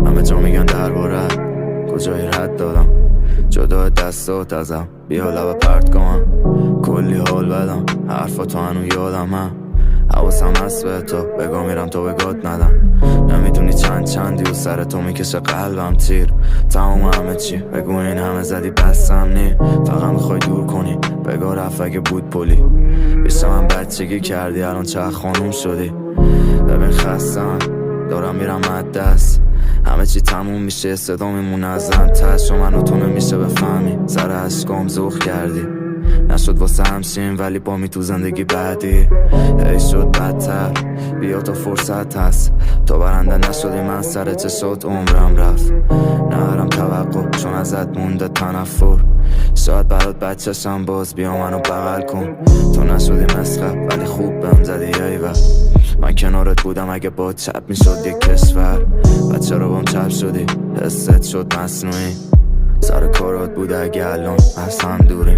همه جا میگن دربارت کجایی رد دادم، جدا دستات ازم بیا لبه پرت کنم. کلی حال بدم حرفا تو هنو یادم، حواسم هست به تو بگاه میرم تو بگات ندم. نمیدونی چندی و سر تو میکشه قلبم تیر. تمام همه چی بگو این همه زدی بسم نی، فقط میخوای دور کنی بگاه رفت اگه بود پلی. بیشتر من بچگی کردی الان چه خانوم شدی. ببین خستم دارم میرم از دست، همه چی تموم میشه صدا میمونه از انتش و منو تو نمیشه بفهمی. سر عشقام زوخ کردی نشد واسه همشیم ولی با می تو زندگی بعدی هی شد بدتر. بیا تو فرصت هست تو برنده نشدی من سر چشات عمرم رفت. نهارم توقع چون ازت مونده تنفر، شاید برات بچه‌شم باز بیا منو بغل کن. تو نشدی مسخر ولی خوب بهم زدی ایول. من کنارت بودم اگه با چپ میشد یک کشور. بچه رو بام چپ شدی حست شد مصنوعی. سر کارات بوده اگه الان اصلا دوری.